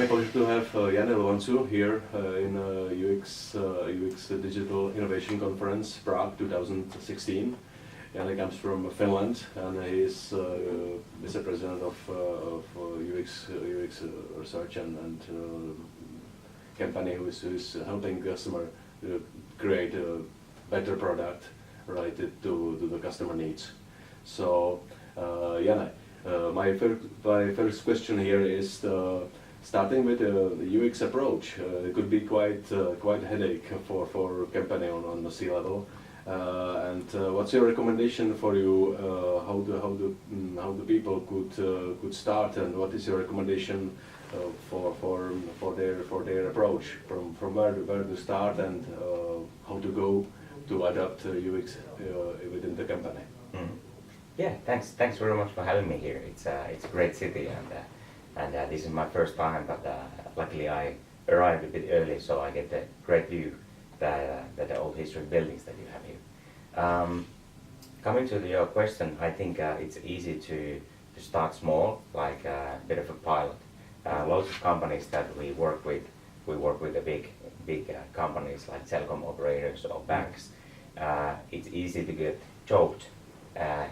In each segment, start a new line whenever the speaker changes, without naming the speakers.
my pleasure to have Janne Lohvansuu here in UX Digital Innovation Conference Prague 2016. Janne comes from Finland and he is Vice President of UX research and company who is helping customer create a better product related to the customer needs. So, Janne, my first question here is starting with the UX approach. It could be quite a headache for company on the C-level. And what's your recommendation for you? How the people could start, and what is your recommendation for their approach from where to start and how to go to adapt UX within the company?
Mm. Yeah, thanks very much for having me here. It's a great city, and this is my first time, but luckily I arrived a bit early, so I get a great view that the old historic buildings that you have here. Coming to your question, I think it's easy to start small, like a bit of a pilot. Lots of companies that we work with the big companies like telecom operators or banks. It's easy to get choked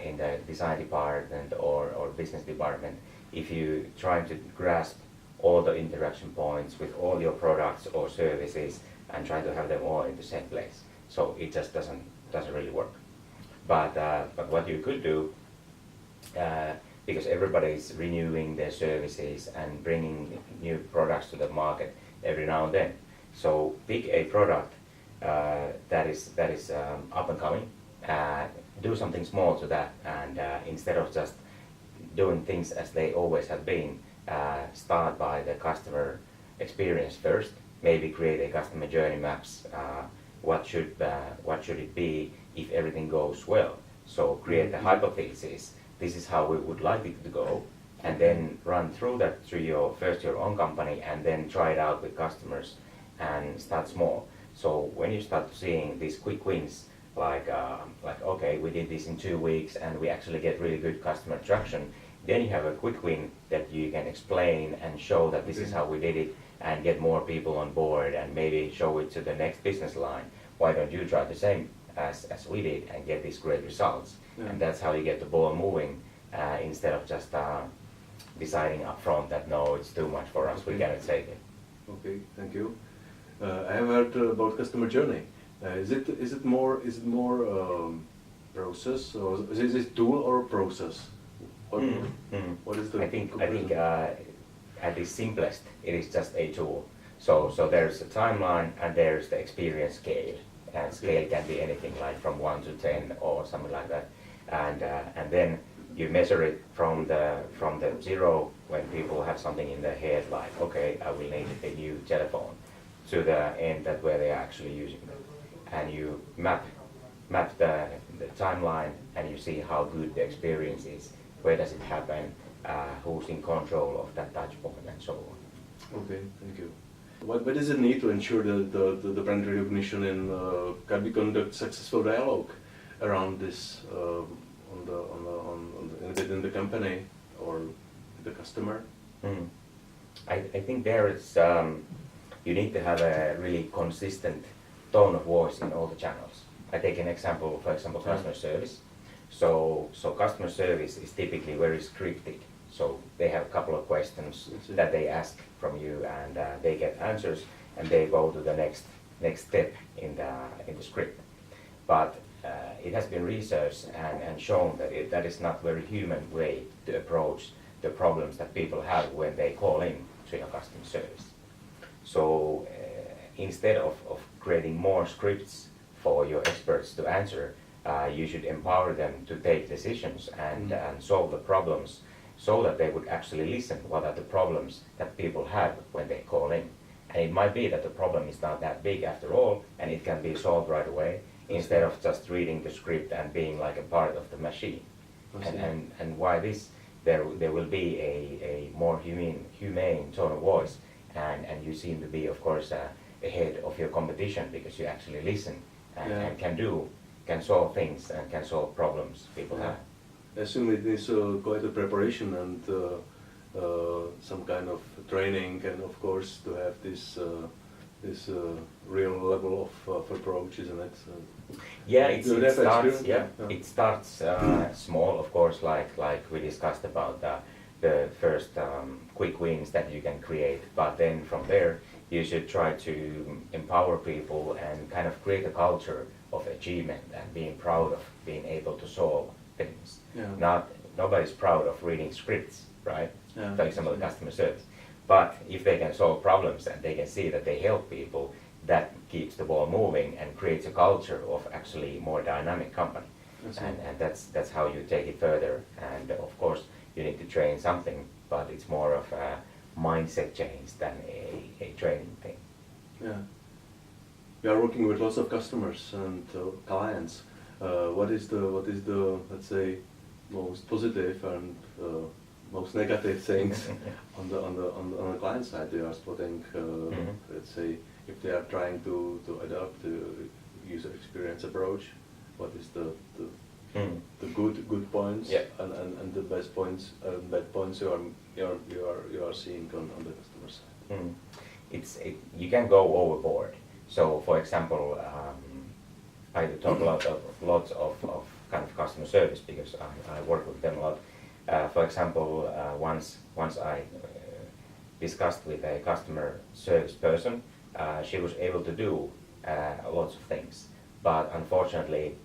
in the design department or business department if you try to grasp all the interaction points with all your products or services and try to have them all in the same place. So it just doesn't really work. But what you could do, because everybody is renewing their services and bringing new products to the market every now and then. So pick a product that is up and coming. Do something small to that, and instead of just doing things as they always have been, start by the customer experience first. Maybe create a customer journey maps. What should it be if everything goes well? So create the hypothesis. This is how we would like it to go, and then run through that through your own company, and then try it out with customers and start small. So when you start seeing these quick wins, like okay, we did this in 2 weeks and we actually get really good customer traction, then you have a quick win that you can explain and show that this is how we did it, and get more people on board, and maybe show it to the next business line. Why don't you try the same as we did and get these great results? Yeah. And that's how you get the ball moving, instead of just deciding up front that no, it's too much for us, we cannot take it.
Okay, thank you. I have heard about customer journey. Is it more process, or is it tool or process? What is the?
I think at its simplest, it is just a tool. So there's a timeline and there's the experience scale, and scale can be anything like from 1 to 10 or something like that, and then you measure it from the 0 when people have something in their head like, okay, I will need a new telephone, to the end that where they are actually using them, and you map the timeline, and you see how good the experience is, where does it happen, who's in control of that touch point, and so on.
Okay, thank you. What does it need to ensure that the brand recognition and can we conduct successful dialogue around this within the company or the customer?
I think there is you need to have a really consistent tone of voice in all the channels. I take an example, for example, customer service. So customer service is typically very scripted. So they have a couple of questions that they ask from you, and they get answers, and they go to the next step in the script. But it has been researched and shown that that is not a very human way to approach the problems that people have when they call in to your customer service. So instead of creating more scripts for your experts to answer, you should empower them to take decisions and solve the problems, so that they would actually listen what are the problems that people have when they call in. And it might be that the problem is not that big after all, and it can be solved right away, instead of just reading the script and being like a part of the machine. And why this, there will be a more humane tone of voice, and you seem to be, of course, ahead of your competition, because you actually listen and can solve things and can solve problems people have.
I assume it needs quite a preparation and some kind of training, and of course to have this real level of approach, isn't it?
Yeah,
Do you have
starts.
experience?
Yeah,
Yeah.
it starts small, of course, like we discussed about the first quick wins that you can create. But then from there, you should try to empower people and kind of create a culture of achievement and being proud of being able to solve things.
Yeah.
Nobody's proud of reading scripts, right?
Yeah.
For example, customer service. But if they can solve problems and they can see that they help people, that keeps the ball moving and creates a culture of actually more dynamic company. And that's how you take it further. And of course, you need to train something, but it's more of a mindset change than a training thing.
Yeah. We are working with lots of customers and clients. What is the let's say most positive and most negative things on the client side they are spotting? Let's say if they are trying to adapt the user experience approach, what is the good points,
Yeah.
and the best points, bad points you are seeing on the customer side?
You can go overboard. So, for example, I talk lots of kind of customer service because I work with them a lot. For example, once I discussed with a customer service person, she was able to do lots of things, but unfortunately,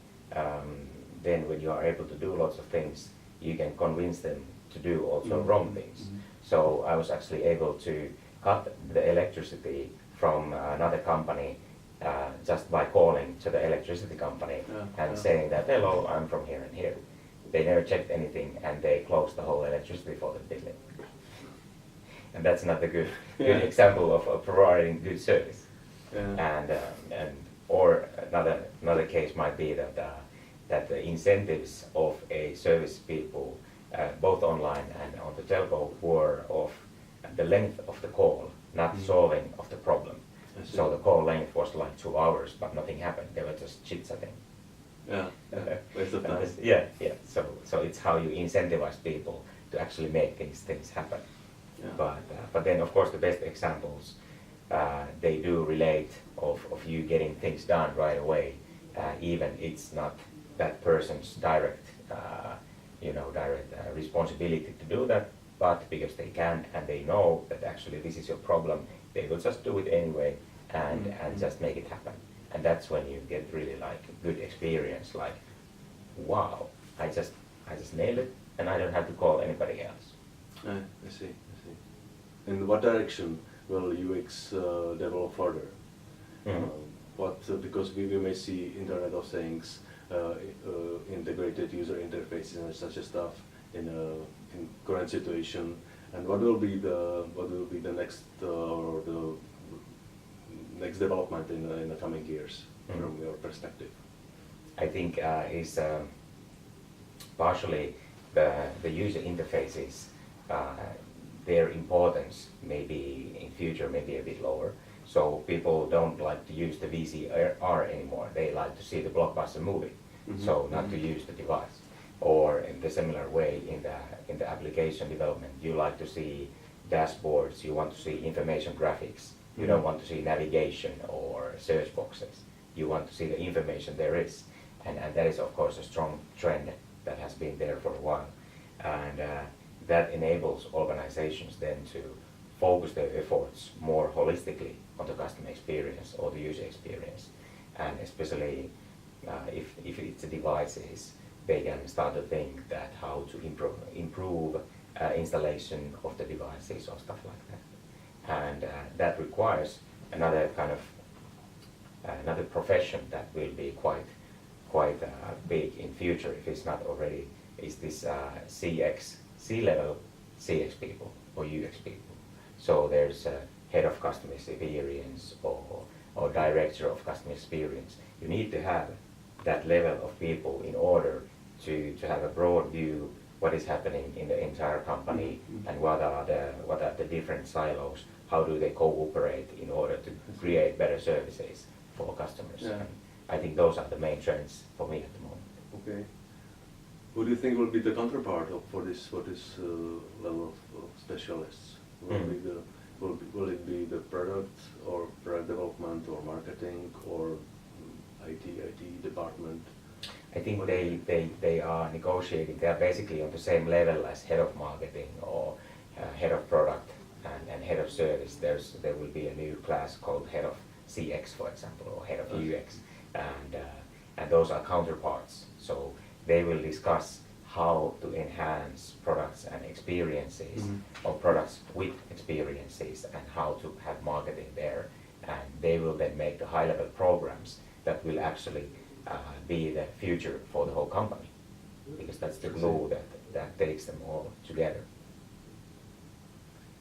then when you are able to do lots of things, you can convince them to do also wrong things. So I was actually able to cut the electricity from another company just by calling to the electricity company and saying that, hello, I'm from here and here. They never checked anything and they closed the whole electricity for the building. And that's not a good example of providing good service. And or another case might be that the incentives of a service people, both online and on the telco, were of the length of the call, not solving of the problem. So the call length was like 2 hours, but nothing happened. They were just chit-chatting.
Waste of time.
Yeah. So it's how you incentivize people to actually make things happen. But then, of course, the best examples, they do relate of you getting things done right away, even it's not that person's direct responsibility to do that, but because they can and they know that actually this is your problem, they will just do it anyway and just make it happen. And that's when you get really like good experience, like, wow, I just nailed it and I don't have to call anybody else.
I see. In what direction will UX develop further? Because we may see Internet of Things, integrated user interfaces and such a stuff in current situation, and what will be the next or the next development in the coming years from your perspective?
I think is partially the user interfaces. Their importance maybe in future may be a bit lower. So people don't like to use the VCR anymore. They like to see the blockbuster movie. So not to use the device. Or in the similar way in the application development, you like to see dashboards. You want to see information graphics. You don't want to see navigation or search boxes. You want to see the information there is. And that is of course a strong trend that has been there for a while. And that enables organizations then to focus their efforts more holistically on the customer experience or the user experience. And especially if it's devices, they can start to think that how to improve installation of the devices or stuff like that. And that requires another kind of another profession that will be quite big in future, if it's not already, is this C-level CX people or UX people. So there's a head of customer experience or director of customer experience. You need to have that level of people in order to have a broad view what is happening in the entire company and what are the different silos, how do they cooperate in order to create better services for customers. And I think those are the main trends for me at the moment.
Okay. What do you think will be the counterpart for this level of specialists? Will it be the product or product development or marketing or IT department?
I think they are negotiating. They are basically on the same level as head of marketing or head of product and head of service. There will be a new class called head of CX, for example, or head of UX, and those are counterparts. So they will discuss how to enhance products and experiences, or products with experiences, and how to have marketing there. And they will then make the high-level programs that will actually be the future for the whole company, because that's the glue that takes them all together.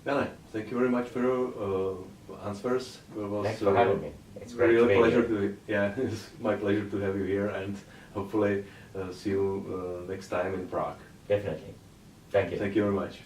Janne, thank you very much for your answers.
Thanks for having me. It's great
really
to be
pleasure
here.
it's my pleasure to have you here, and hopefully see you next time in Prague.
Definitely. Thank you.
Thank you very much.